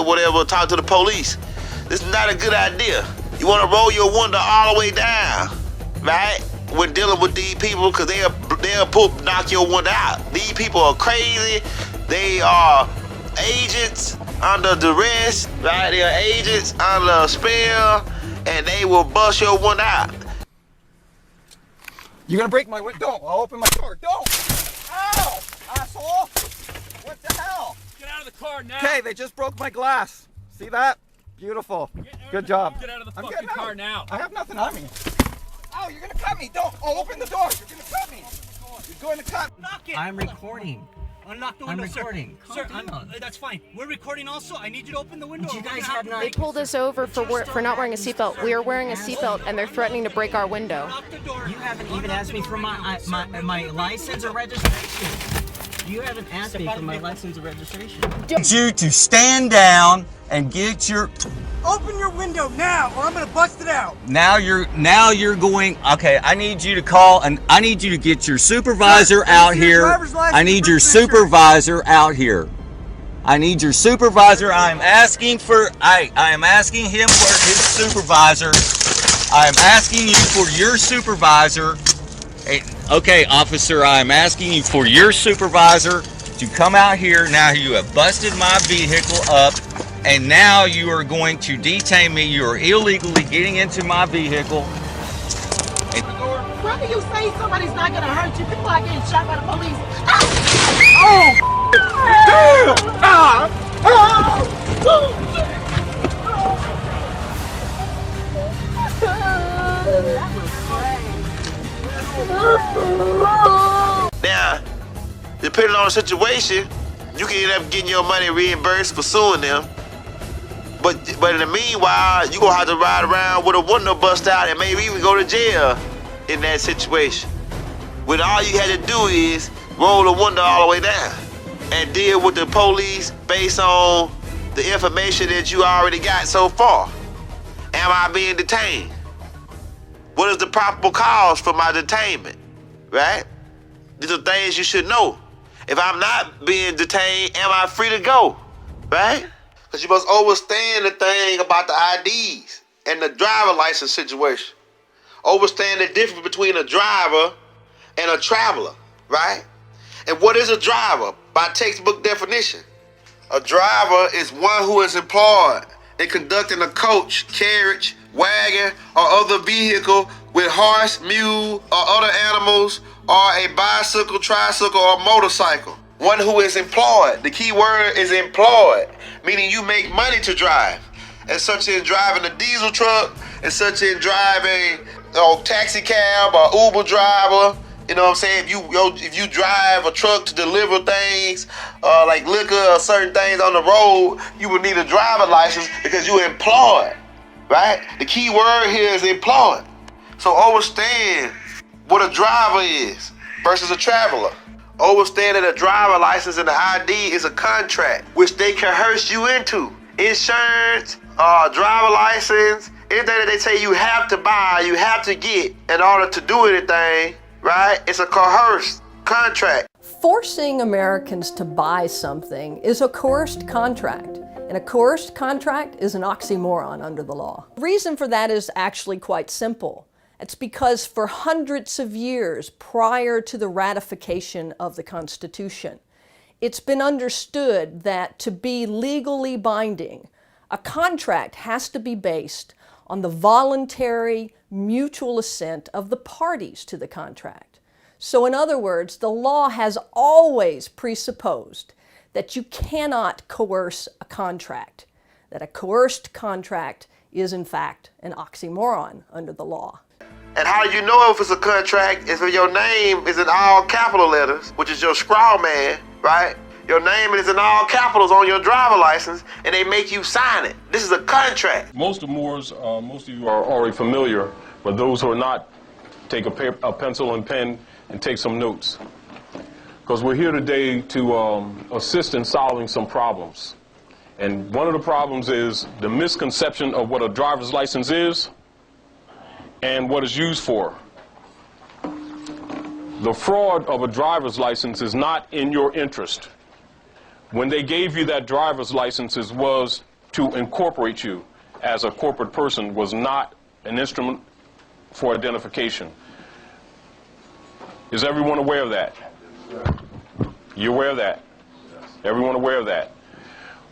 or whatever, talk to the police. This is not a good idea. You want to roll your window all the way down, right? When dealing with these people, because they'll knock your window out. These people are crazy. They are agents under duress, right? They are agents under a spell, and they will bust your window out. You're gonna break my window? Don't. I'll open my door. Don't! Ow! Asshole! What the hell? Get out of the car now! Okay, they just broke my glass. See that? Beautiful. Good job. Get out of the fucking car now. I have nothing on me. Oh, you're gonna cut me. Don't. I'll open the door. You're gonna cut me. You're going to cut. Knock it. I'm recording. Unlock the window, I'm recording. Sir, that's fine. We're recording also. I need you to open the window. You guys have not. They pulled us over for not wearing a seatbelt. We are wearing a seatbelt, and they're threatening to break our window. You haven't even asked me for my license or registration. You haven't asked me for my license or registration. I need you to stand down and get your... Open your window now, or I'm gonna bust it out. Now you're going... Okay, I need you to call, and I need you to get your supervisor out here. I need your supervisor out here. I need your supervisor. I am asking him for his supervisor. I am asking you for your supervisor. Okay, officer, I am asking you for your supervisor to come out here. Now you have busted my vehicle up, and now you are going to detain me. You are illegally getting into my vehicle. Whether you say somebody's not gonna hurt you, people are getting shot by the police. Oh! Damn! Now, depending on the situation, you can end up getting your money reimbursed for suing them. But in the meanwhile, you're gonna have to ride around with a window bust out and maybe even go to jail in that situation. When all you had to do is roll the window all the way down and deal with the police based on the information that you already got so far. Am I being detained? What is the probable cause for my detainment, right? These are things you should know. If I'm not being detained, am I free to go, right? Because you must understand the thing about the IDs and the driver license situation. Understand the difference between a driver and a traveler, right? And what is a driver? By textbook definition, a driver is one who is employed in conducting a coach, carriage, wagon, or other vehicle with horse, mule, or other animals, or a bicycle, tricycle, or motorcycle. One who is employed. The key word is employed, meaning you make money to drive. And such as driving a diesel truck, and such as driving a taxi cab or Uber driver. You know what I'm saying? If you drive a truck to deliver things, like liquor or certain things on the road, you would need a driver license because you're employed, right? The key word here is employed. So understand what a driver is versus a traveler. Understand that a driver license and the ID is a contract which they coerce you into. Insurance, driver license, anything that they say you have to buy, you have to get in order to do anything, right? It's a coerced contract. Forcing Americans to buy something is a coerced contract, and a coerced contract is an oxymoron under the law. The reason for that is actually quite simple. It's because for hundreds of years prior to the ratification of the Constitution, it's been understood that to be legally binding, a contract has to be based on the voluntary mutual assent of the parties to the contract. So in other words, the law has always presupposed that you cannot coerce a contract, that a coerced contract is in fact an oxymoron under the law. And how do you know if it's a contract? Is if your name is in all capital letters, which is your scrawl man, right? Your name is in all capitals on your driver license, and they make you sign it. This is a contract. Most of you are already familiar, but those who are not, take a pencil and pen and take some notes. Because we're here today to assist in solving some problems. And one of the problems is the misconception of what a driver's license is and what it's used for. The fraud of a driver's license is not in your interest. When they gave you that driver's license, it was to incorporate you as a corporate person was not an instrument for identification. Is everyone aware of that? You aware of that? Everyone aware of that?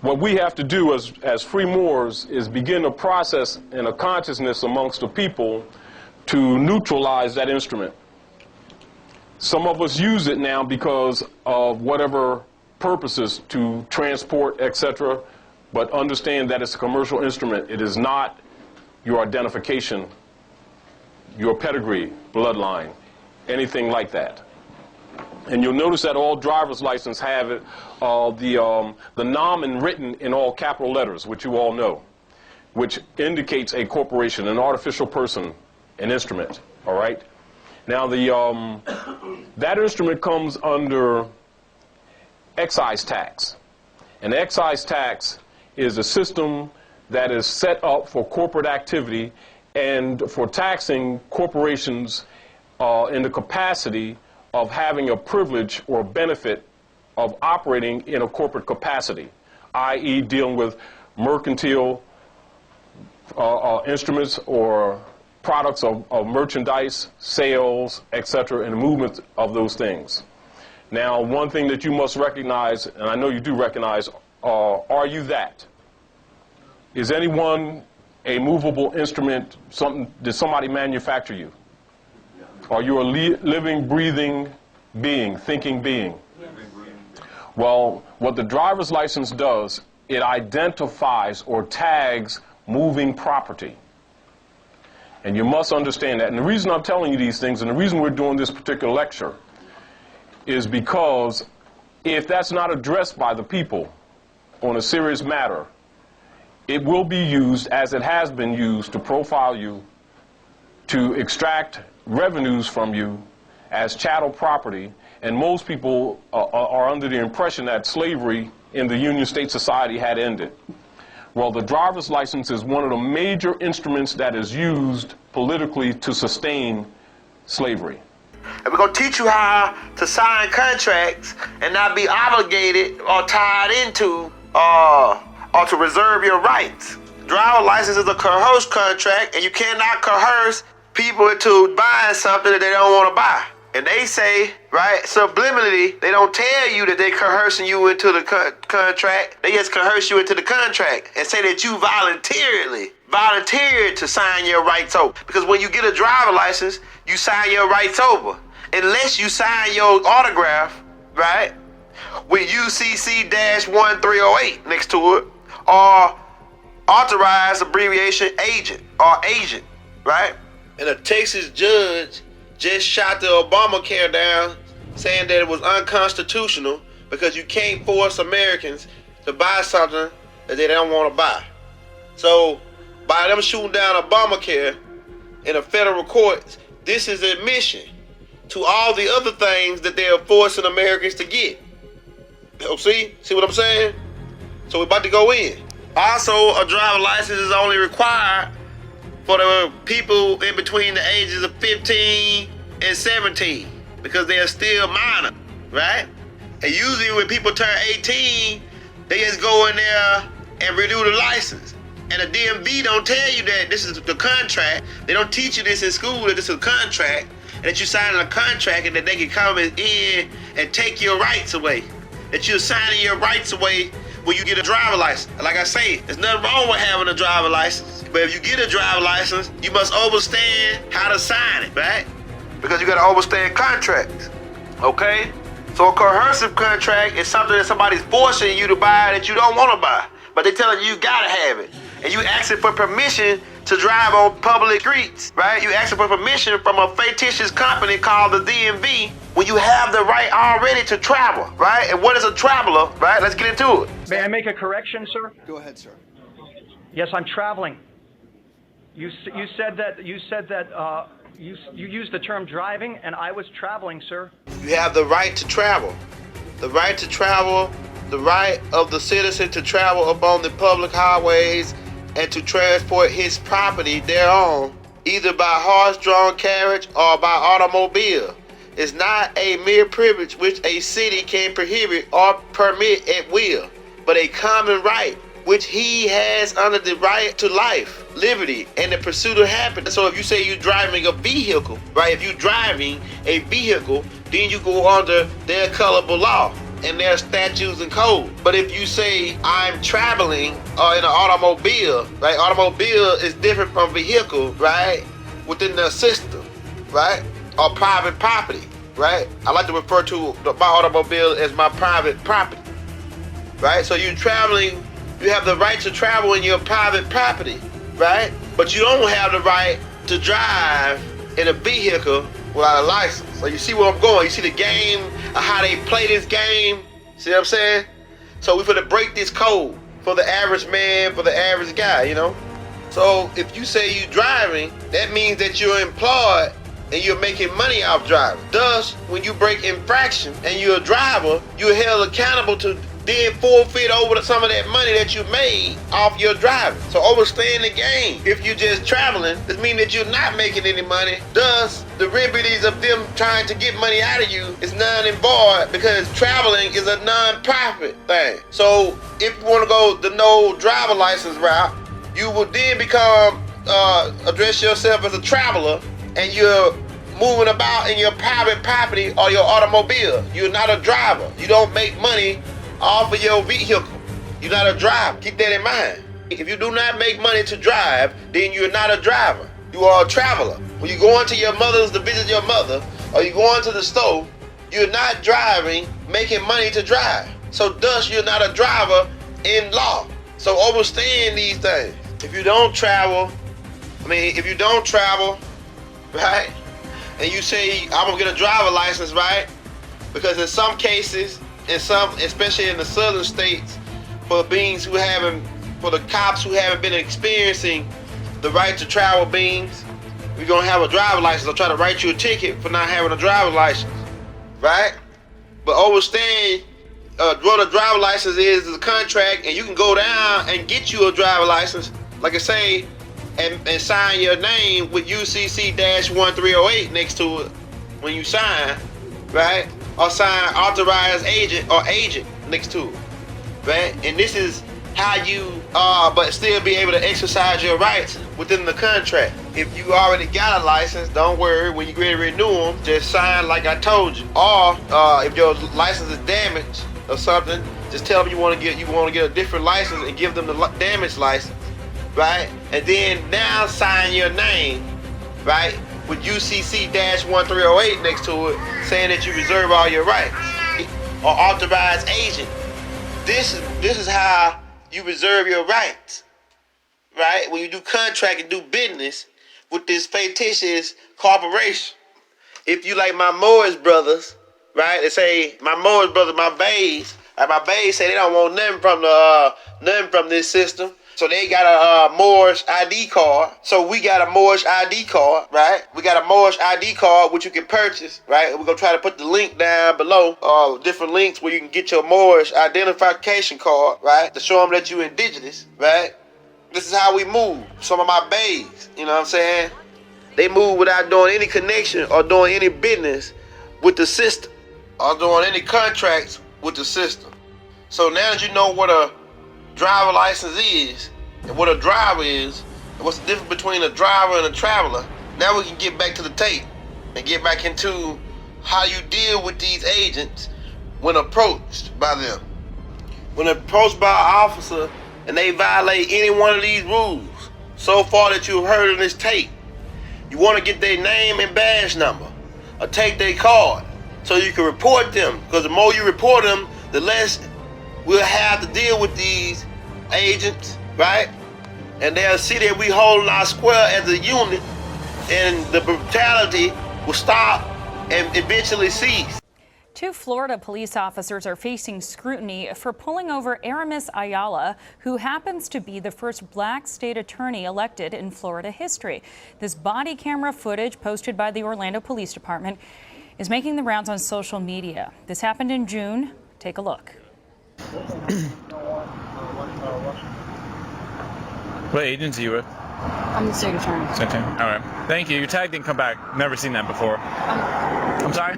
What we have to do as free Moors is begin a process and a consciousness amongst the people to neutralize that instrument. Some of us use it now because of whatever purposes, to transport, etc., but understand that it's a commercial instrument. It is not your identification, your pedigree, bloodline, anything like that. And you'll notice that all driver's licenses have it, the nomen written in all capital letters, which you all know, which indicates a corporation, an artificial person, an instrument, all right? Now, that instrument comes under excise tax. And excise tax is a system that is set up for corporate activity and for taxing corporations in the capacity of having a privilege or benefit of operating in a corporate capacity, i.e. dealing with mercantile instruments or products of merchandise, sales, etc., and the movement of those things. Now, one thing that you must recognize, and I know you do recognize, are you that? Is anyone a movable instrument? Did somebody manufacture you? Are you a living, breathing being, thinking being? Well, what the driver's license does, it identifies or tags moving property. And you must understand that. And the reason I'm telling you these things, and the reason we're doing this particular lecture, is because if that's not addressed by the people on a serious matter, it will be used, as it has been used, to profile you, to extract revenues from you as chattel property. And most people are under the impression that slavery in the Union State Society had ended. Well, the driver's license is one of the major instruments that is used politically to sustain slavery. And we're going to teach you how to sign contracts and not be obligated or tied into or to reserve your rights. Driver license is a coerced contract, and you cannot coerce people into buying something that they don't want to buy. And they say, right, subliminally, they don't tell you that they're coercing you into the contract. They just coerce you into the contract and say that you volunteered to sign your rights over. Because when you get a driver license, you sign your rights over. Unless you sign your autograph, right, with UCC-1308 next to it, or authorized abbreviation agent or agent, right? And a Texas judge just shot the Obamacare down, saying that it was unconstitutional because you can't force Americans to buy something that they don't want to buy. So by them shooting down Obamacare in a federal court, this is admission to all the other things that they're forcing Americans to get. See what I'm saying? So we're about to go in. Also, a driver license is only required for the people in between the ages of 15 and 17 because they are still minor, right? And usually when people turn 18, they just go in there and renew the license. And the DMV don't tell you that this is the contract. They don't teach you this in school, that this is a contract, and that you're signing a contract and that they can come in and take your rights away. That you're signing your rights away when you get a driver license. Like I say, there's nothing wrong with having a driver license. But if you get a driver license, you must understand how to sign it, right? Because you gotta understand contracts, okay? So a coercive contract is something that somebody's forcing you to buy that you don't want to buy. But they're telling you gotta have it. And you asking for permission to drive on public streets, right? You asking for permission from a fictitious company called the DMV when you have the right already to travel, right? And what is a traveler, right? Let's get into it. May I make a correction, sir? Go ahead, sir. Yes, I'm traveling. You said that you used the term driving, and I was traveling, sir. You have the right to travel. The right to travel, the right of the citizen to travel upon the public highways and to transport his property thereon, either by horse-drawn carriage or by automobile, is not a mere privilege which a city can prohibit or permit at will, but a common right which he has under the right to life, liberty, and the pursuit of happiness. So if you say you're driving a vehicle, right? If you're driving a vehicle, then you go under their colorable law and their statutes and code. But if you say I'm traveling in an automobile, right? Automobile is different from vehicle, right? Within the system, right? Or private property, right? I like to refer to my automobile as my private property, right? So you're traveling, you have the right to travel in your private property, right? But you don't have the right to drive in a vehicle without a license. So you see where I'm going? You see the game, how they play this game? See what I'm saying? So we're gonna break this code for the average man, for the average guy, you know? So if you say you're driving, that means that you're employed and you're making money off driving. Thus, when you break infraction and you're a driver, you're held accountable to then forfeit over some of that money that you made off your driving. So overstaying the game. If you're just traveling, it means that you're not making any money. Thus, the remedies of them trying to get money out of you is none and void, because traveling is a non-profit thing. So if you want to go the no driver license route, you will then become, address yourself as a traveler, and you're moving about in your private property or your automobile. You're not a driver. You don't make money off of your vehicle. You're not a driver. Keep that in mind. If you do not make money to drive, then you're not a driver. You are a traveler. When you go into your mother's to visit your mother, or you go into the store, you're not driving, making money to drive. So thus, you're not a driver in law. So understand these things. If you don't travel, right, and you say, I'm gonna get a driver license, right? Because in some cases, especially in the southern states, for the cops who haven't been experiencing the right to travel beings, we're gonna have a driver license. I'll try to write you a ticket for not having a driver license, right? But understand, what a driver license is a contract, and you can go down and get you a driver license, like I say, and sign your name with UCC-1308 next to it when you sign, right? Or sign authorized agent or agent next to it, right? And this is how you but still be able to exercise your rights within the contract. If you already got a license, don't worry, when you ready to renew them, just sign like I told you. Or if your license is damaged or something, just tell them you want to get a different license and give them the damaged license, right? And then now sign your name, right, with UCC-1308 next to it, saying that you reserve all your rights. Or authorized agent. This is how you reserve your rights, right? When you do contract and do business with this fictitious corporation. If you like my Morris brothers, right? They say my Morris brothers, my Bays, my Bays say they don't want nothing from this system. So they got a Morris ID card. So we got a Morris ID card, right? We got a Morris ID card which you can purchase, right? We're gonna try to put the link down below, different links where you can get your Morris identification card, right? To show them that you're indigenous, right? This is how we move. Some of my bays, you know what I'm saying? They move without doing any connection or doing any business with the system or doing any contracts with the system. So now that you know what a driver license is and what a driver is and what's the difference between a driver and a traveler, now we can get back to the tape and get back into how you deal with these agents when approached by them. When approached by an officer and they violate any one of these rules so far that you've heard in this tape, you want to get their name and badge number or take their card so you can report them, because the more you report them, the less we'll have to deal with these agents, right? And they'll see that we holding our square as a unit, and the brutality will stop and eventually cease. 2 Florida police officers are facing scrutiny for pulling over Aramis Ayala, who happens to be the first black state attorney elected in Florida history. This body camera footage posted by the Orlando Police Department is making the rounds on social media. This happened in June. Take a look. What agency are you with? I'm the state attorney. Okay. All right. Thank you. Your tag didn't come back. Never seen that before. I'm sorry?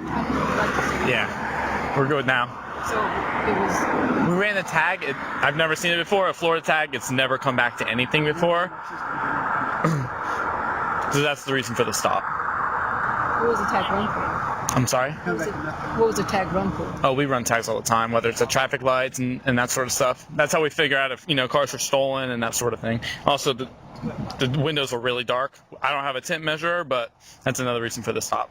Yeah. We're good now. So it was. We ran the tag. I've never seen it before. A Florida tag. It's never come back to anything before. So that's the reason for the stop. What was the tag run for? I'm sorry? What was the tag run for? Oh, we run tags all the time, whether it's at traffic lights and that sort of stuff. That's how we figure out if, cars are stolen and that sort of thing. Also, the windows were really dark. I don't have a tint measurer, but that's another reason for the stop.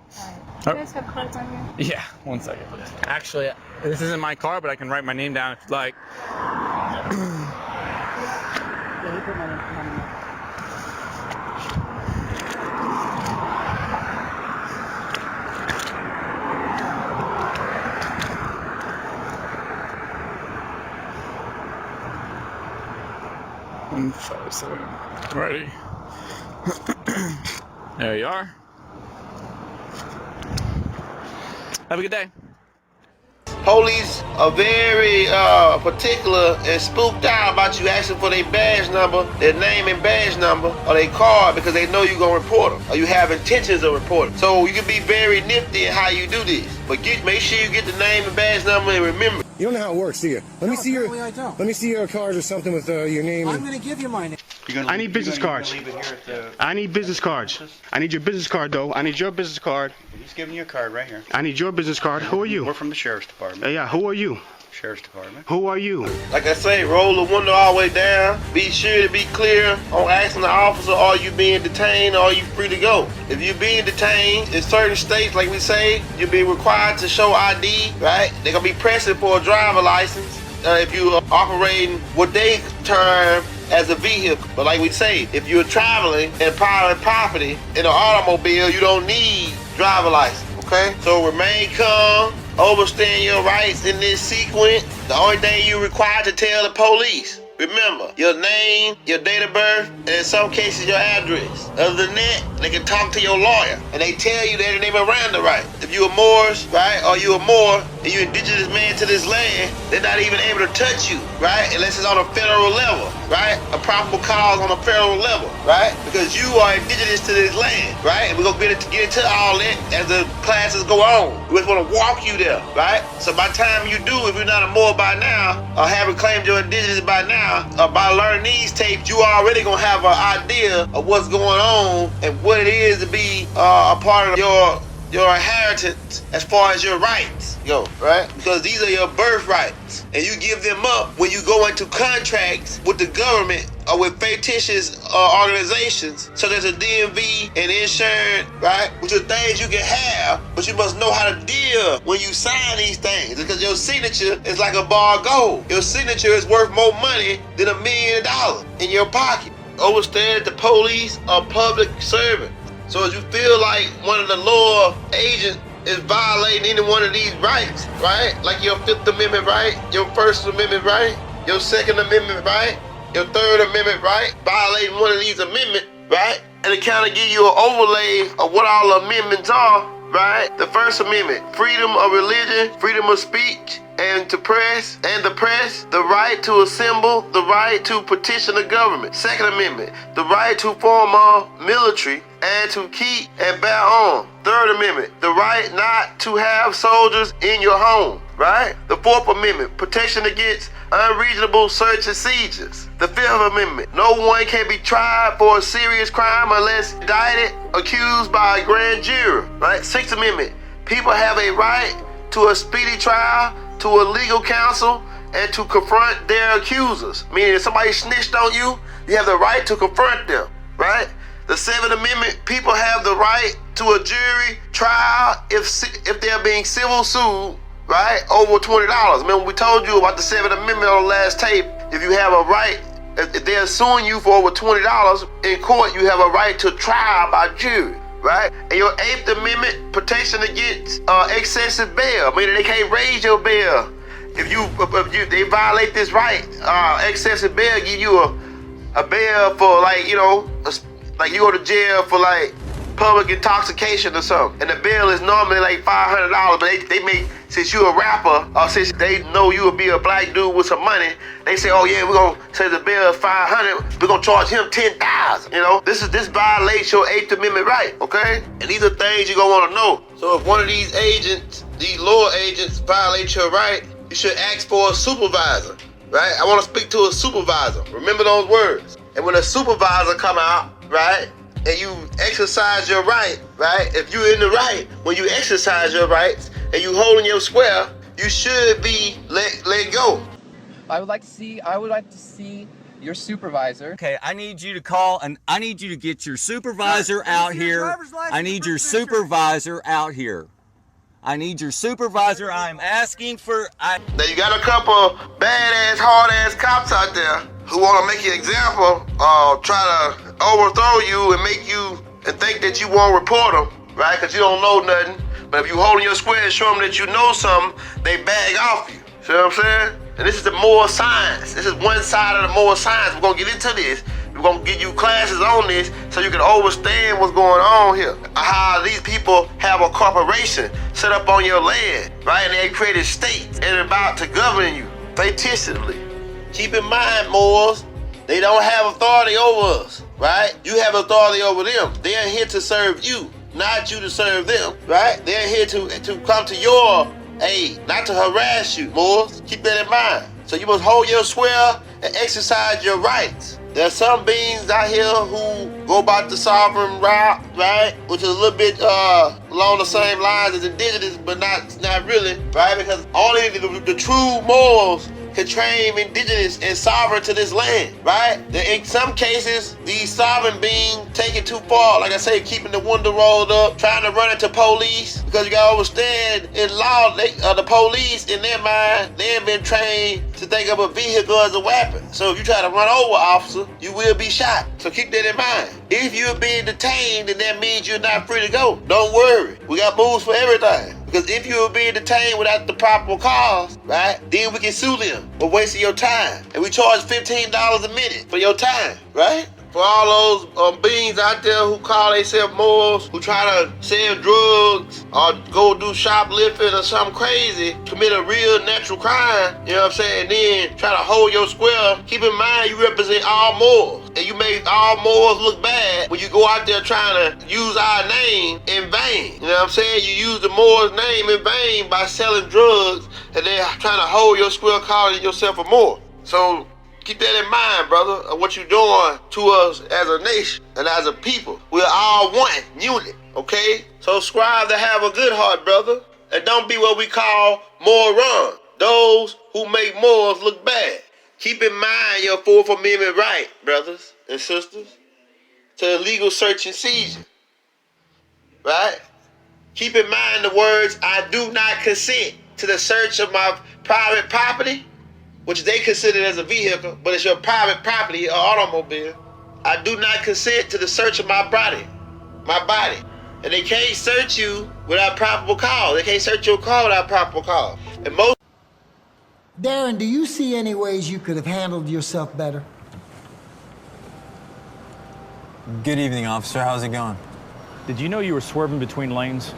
Do you guys have cards on you? Yeah, 1 second. Actually, this isn't my car, but I can write my name down if you'd like. Yeah, he put my name. Ready? There you are. Have a good day. Police are very particular and spooked out about you asking for their badge number, their name and badge number, or their card because they know you're going to report them or you have intentions of reporting. So you can be very nifty in how you do this. But make sure you get the name and badge number and remember. You don't know how it works, do you? Let me see your card or something with your name. I'm going to give you my name. I need business cards. I need business cards. I need your business card, though. I need your business card. He's giving you a card right here. I need your business card. Who are you? We're from the Sheriff's Department. Yeah, who are you? Sheriff's Department. Who are you? Like I say, roll the window all the way down. Be sure to be clear on asking the officer, are you being detained or are you free to go? If you're being detained in certain states, like we say, you'll be required to show ID, right? They're going to be pressing for a driver license if you're operating what they term as a vehicle. But like we say, if you're traveling and private property in an automobile, you don't need driver license, okay? So remain calm, overstand your rights in this sequence. The only thing you're required to tell the police, remember, your name, your date of birth, and in some cases your address. Other than that, they can talk to your lawyer and they tell you that they Miranda right. If you're a Moors, right, or you're a Moor and you're indigenous man to this land, they're not even able to touch you, right, unless it's on a federal level, right? A probable cause on a federal level, right? Because you are indigenous to this land, right? And we're gonna get into all that as the classes go on. We just wanna walk you there, right? So by the time you do, if you're not a Moor by now, or haven't claimed your indigenous by now, by learning these tapes, you already gonna have an idea of what's going on and what it is to be a part of your inheritance as far as your rights go, right? Because these are your birthrights, and you give them up when you go into contracts with the government or with fictitious organizations, such as a DMV and insurance, right? Which are things you can have, but you must know how to deal when you sign these things, because your signature is like a bar of gold. Your signature is worth more money than $1 million in your pocket. Understand that the police are public servants. So if you feel like one of the law agents is violating any one of these rights, right? Like your 5th Amendment right, your 1st Amendment right, your 2nd Amendment right, your 3rd Amendment right, violating one of these amendments, right? And it kind of give you an overlay of what all the amendments are, right? The 1st Amendment, freedom of religion, freedom of speech, and the press, the right to assemble, the right to petition the government. 2nd Amendment, the right to form a military and to keep and bear arms. 3rd Amendment, the right not to have soldiers in your home, right? The 4th Amendment, protection against unreasonable search and seizures. The 5th Amendment, no one can be tried for a serious crime unless indicted, accused by a grand jury, right? 6th Amendment, people have a right to a speedy trial, to a legal counsel, and to confront their accusers. Meaning if somebody snitched on you, you have the right to confront them, right? The 7th Amendment, people have the right to a jury trial if they're being civil sued, right, over $20. Remember we told you about the 7th Amendment on the last tape. If you have a right, if they're suing you for over $20 in court, you have a right to trial by jury, right? And your 8th Amendment, protection against excessive bail, meaning they can't raise your bail. If they violate this right, excessive bail give you a bail for like you go to jail for like public intoxication or something, and the bail is normally like $500, but they make, since you a rapper, or since they know you will be a black dude with some money, they say, oh yeah, we're gonna say the bail is $500, we're gonna charge him $10,000. This violates your 8th Amendment right, okay? And these are things you're gonna wanna know. So if one of these agents, these law agents, violate your right, you should ask for a supervisor, right? I want to speak to a supervisor. Remember those words. And when a supervisor come out, right, and you exercise your right, right? If you're in the right, when you exercise your rights and you holding your square, you should be let go. I would like to see your supervisor. Okay, I need you to call and I need you to get your supervisor out here. I need your supervisor out here. I need your supervisor. I'm asking for. Now you got a couple badass, hard-ass cops out there who want to make you an example, try to overthrow you and make you and think that you won't report them, right? Because you don't know nothing. But if you holding your square and show them that you know something, they bag off you. See what I'm saying? And this is the moral science. This is one side of the moral science. We're going to get into this. We're going to give you classes on this so you can understand what's going on here. How these people have a corporation set up on your land, right? And they created states and about to govern you fictitiously. Keep in mind, Moors, they don't have authority over us, right? You have authority over them. They're here to serve you, not you to serve them, right? They're here to come to your aid, not to harass you, Moors. Keep that in mind. So you must hold your square and exercise your rights. There are some beings out here who go about the sovereign route, right? Which is a little bit along the same lines as indigenous, but not really, right? Because only the true Moors can train indigenous and sovereign to this land, right? In some cases, these sovereign beings take it too far. Like I say, keeping the window rolled up, trying to run into police, because you gotta understand, in law, the police, in their mind, they have been trained to think of a vehicle as a weapon. So if you try to run over an officer, you will be shot. So keep that in mind. If you're being detained, then that means you're not free to go. Don't worry, we got moves for everything. Because if you were being detained without the proper cause, right, then we can sue them for wasting your time. And we charge $15 a minute for your time, right? For all those beings out there who call themselves Moors, who try to sell drugs or go do shoplifting or something crazy, commit a real natural crime, you know what I'm saying, and then try to hold your square, keep in mind you represent all Moors. And you make all Moors look bad when you go out there trying to use our name in vain. You know what I'm saying? You use the Moors name in vain by selling drugs and then trying to hold your square calling yourself a Moor. So keep that in mind, brother, of what you're doing to us as a nation and as a people. We're all one unit, okay? So strive to have a good heart, brother, and don't be what we call moron, those who make Moors look bad. Keep in mind your Fourth Amendment right, brothers and sisters, to illegal search and seizure, right? Keep in mind the words, I do not consent to the search of my private property, which they consider as a vehicle, but it's your private property or automobile. I do not consent to the search of my body. And they can't search you without probable cause. They can't search your car without probable cause. And most Darren, do you see any ways you could have handled yourself better? Good evening, officer. How's it going? Did you know you were swerving between lanes?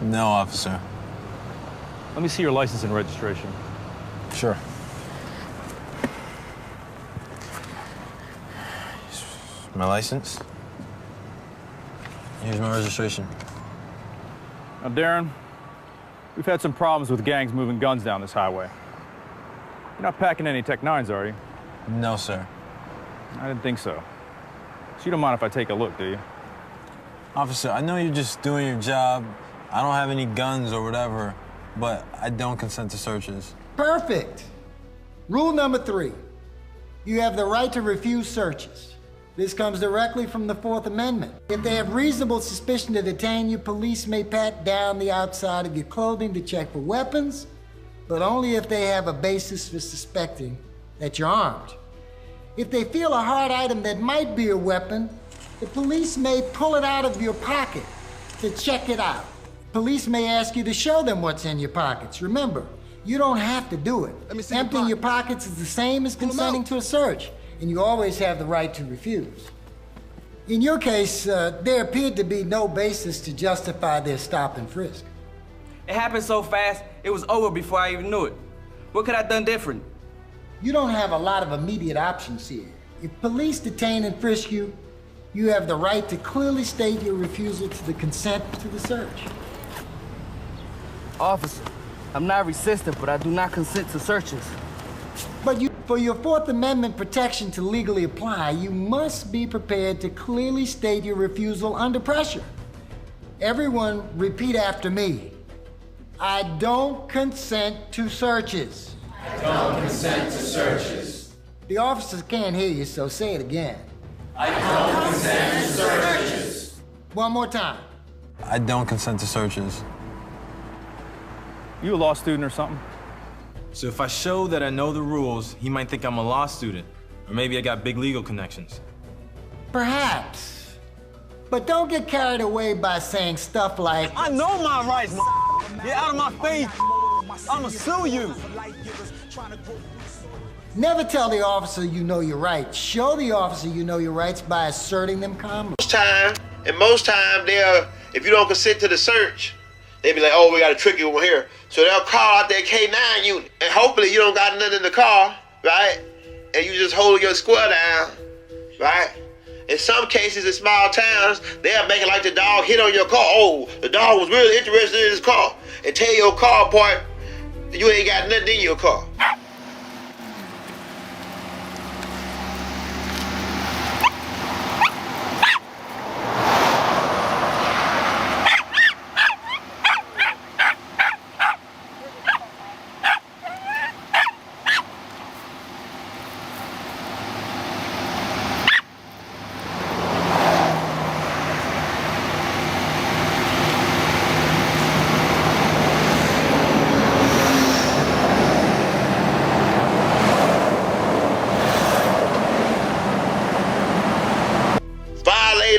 No, officer. Let me see your license and registration. Sure. My license. Here's my registration. Now, Darren, we've had some problems with gangs moving guns down this highway. You're not packing any Tech 9s, are you? No, sir. I didn't think so. So you don't mind if I take a look, do you? Officer, I know you're just doing your job. I don't have any guns or whatever, but I don't consent to searches. Perfect. Rule number 3. You have the right to refuse searches. This comes directly from the Fourth Amendment. If they have reasonable suspicion to detain you, police may pat down the outside of your clothing to check for weapons, but only if they have a basis for suspecting that you're armed. If they feel a hard item that might be a weapon, the police may pull it out of your pocket to check it out. Police may ask you to show them what's in your pockets. Remember, you don't have to do it. Emptying your pockets is the same as consenting to a search, and you always have the right to refuse. In your case, there appeared to be no basis to justify their stop and frisk. It happened so fast, it was over before I even knew it. What could I have done different? You don't have a lot of immediate options here. If police detain and frisk you, you have the right to clearly state your refusal to the consent to the search. Officer, I'm not resistant, but I do not consent to searches. But for your Fourth Amendment protection to legally apply, you must be prepared to clearly state your refusal under pressure. Everyone, repeat after me. I don't consent to searches. I don't consent to searches. The officers can't hear you, so say it again. I don't consent to searches. One more time. I don't consent to searches. You a law student or something? So if I show that I know the rules, he might think I'm a law student. Or maybe I got big legal connections. Perhaps. But don't get carried away by saying stuff like, I know my rights, get out of my face. I'ma sue you. Never tell the officer you know your rights. Show the officer you know your rights by asserting them calmly. Most time, if you don't consent to the search, they be like, oh, we got a tricky one here. So they'll call out their K9 unit. And hopefully you don't got nothing in the car, right? And you just hold your square down, right? In some cases, in small towns, they'll make it like the dog hit on your car. Oh, the dog was really interested in his car. And tear your car apart, you ain't got nothing in your car.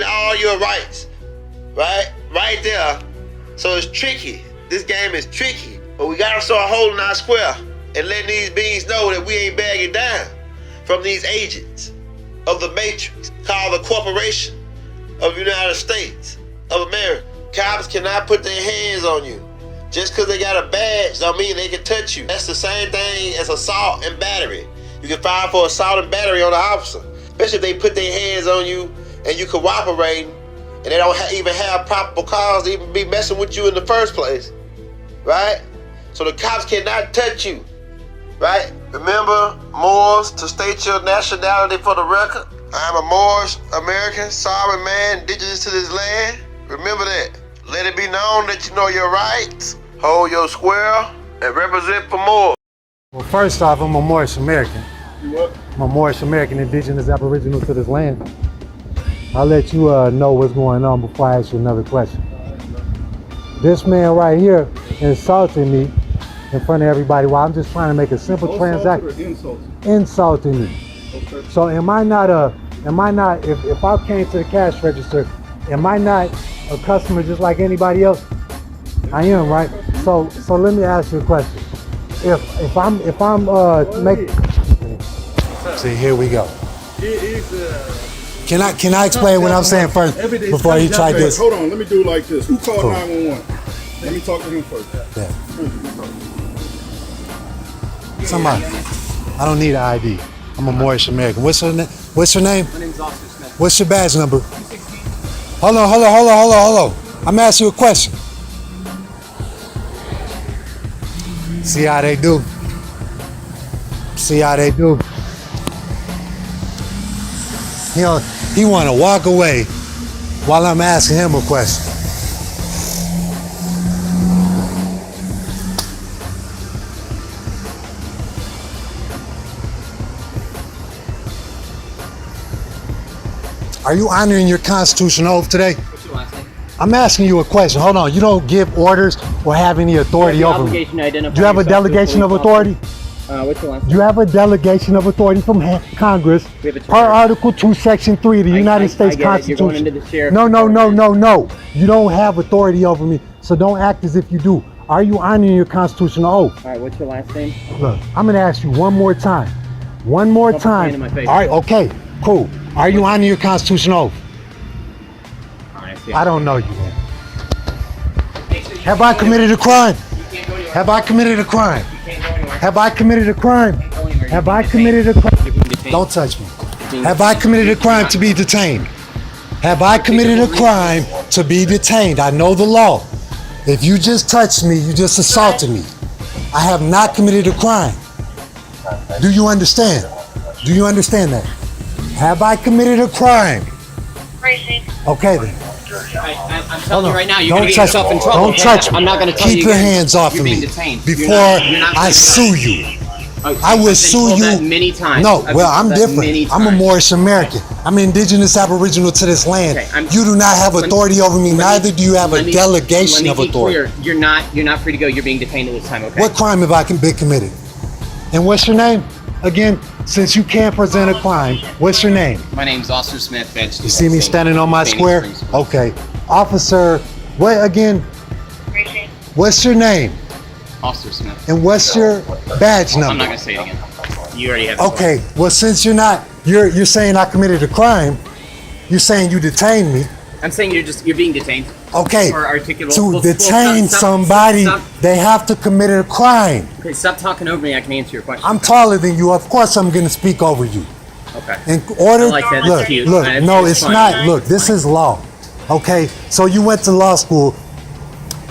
All your rights, right there. So it's tricky. This game is tricky, but we gotta start holding our square and letting these beings know that we ain't bagging down from these agents of the matrix called the Corporation of the United States of America. Cops cannot put their hands on you. Just because they got a badge don't mean they can touch you. That's the same thing as assault and battery. You can file for assault and battery on the officer, especially if they put their hands on you and you cooperating, and they don't even have probable cause to even be messing with you in the first place, right? So the cops cannot touch you, right? Remember, Moors, to state your nationality for the record. I'm a Moorish American, sovereign man, indigenous to this land. Remember that. Let it be known that you know your rights, hold your square, and represent for more. Well, first off, I'm a Moorish American. You what? I'm a Moorish American, indigenous, aboriginal to this land. I'll let you know what's going on before I ask you another question. This man right here insulting me in front of everybody while I'm just trying to make a simple transaction. Insulting me. Okay. So am I not, if I came to the cash register, am I not a customer just like anybody else? I am, right? So let me ask you a question. If I'm see, here we go. Can I explain what I'm saying first before he tried this? Hold on, let me do it like this. Who called 911? Let me talk to him first. Yeah. Somebody. I don't need an ID. I'm a Moorish American. What's her name? My name's Oscar Smith. What's your badge number? Hold on. I'm asking you a question. See how they do. He want to walk away while I'm asking him a question. Are you honoring your constitutional oath today? What's your last name? I'm asking you a question. Hold on. You don't give orders or have any authority over me. Do you have a delegation of authority? What's your last name? You have a delegation of authority from Congress per Article 2, Section 3 of the United States Constitution. You're going into the sheriff. No. You don't have authority over me, so don't act as if you do. Are you honoring your constitutional oath? All right, what's your last name? Look, I'm going to ask you one more time. One more time. In my face. All right, okay, cool. Are you honoring your constitutional oath? I don't know you, man. Have I committed a crime? Have I committed a crime? Have I committed a crime? Have I committed a crime? Don't touch me. Have I committed a crime to be detained? Have I committed a crime to be detained? I know the law. If you just touched me, you just assaulted me. I have not committed a crime. Do you understand? Do you understand that? Have I committed a crime? Okay then. I'm telling you right now, you're going to get yourself in trouble. Don't touch me. I'm not going to tell you. Keep your hands off of me before I sue you. I will sue you. Many times. No, well, I'm different. I'm a Moorish American. I'm indigenous aboriginal to this land. You do not have authority over me, neither do you have a delegation of authority. Let me be clear. You're not free to go. You're being detained at this time, okay? What crime have I been committed? And what's your name? Again, since you can't present a crime, what's your name? My name's Officer Smith. You see me standing on my square? Okay. Officer, what again? What's your name? Officer Smith. And what's your badge number? I'm not going to say it again. You already have. Okay. Well, since you're saying I committed a crime, you're saying you detained me. I'm saying you're being detained. Okay. For articulable. To detain somebody, they have to commit a crime. Okay, stop talking over me. I can answer your question. I'm taller than you. Of course, I'm going to speak over you. Okay. In order, I like that. That's cute. Look, no, it's it's funny. not. Look, this is law. Okay, so you went to law school.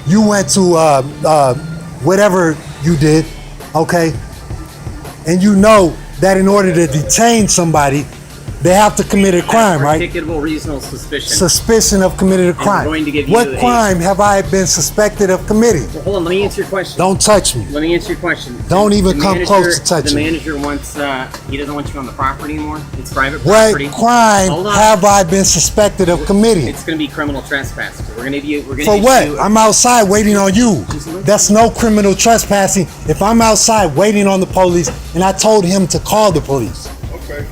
You went to whatever you did. Okay, and you know that in order to detain somebody, they have to commit a crime, right? Articulable reasonable suspicion. Suspicion of committed a crime. Going to give What you crime have I been suspected of committing? Well, hold on, let me answer your question. Don't touch me. Let me answer your question. Don't even come close to touching me. me. The manager wants, he doesn't want you on the property anymore. It's private What property. crime have I been suspected of committing? It's going to be criminal trespass. We're going to give you. For what? I'm outside waiting on you. That's no criminal trespassing. If I'm outside waiting on the police and I told him to call the police. Okay.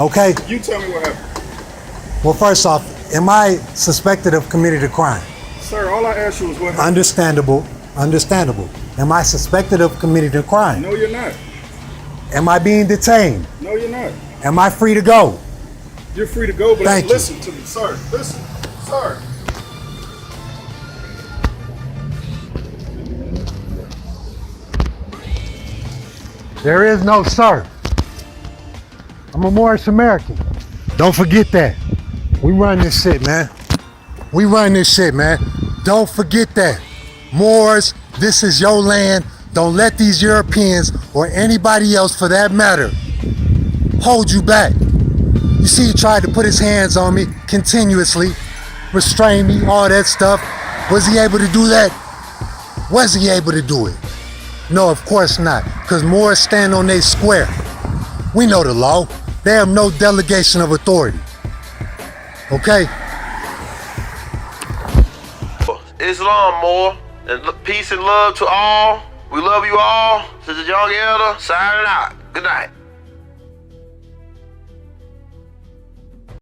Okay? You tell me what happened. Well, first off, am I suspected of committing a crime? Sir, all I asked you was what happened. Understandable. Understandable. Am I suspected of committing a crime? No, you're not. Am I being detained? No, you're not. Am I free to go? You're free to go, but Thank you. listen to me, sir. Listen, sir. There is no sir. I'm a Moorish American. Don't forget that. We run this shit, man. We run this shit, man. Don't forget that. Moors, this is your land. Don't let these Europeans or anybody else for that matter hold you back. You see, he tried to put his hands on me continuously, restrain me, all that stuff. Was he able to do that? Was he able to do it? No, of course not, because Moors stand on their square. We know the law. They have no delegation of authority. Okay? Islam, more. And peace and love to all. We love you all. This is the Young Elder signing out. Good night.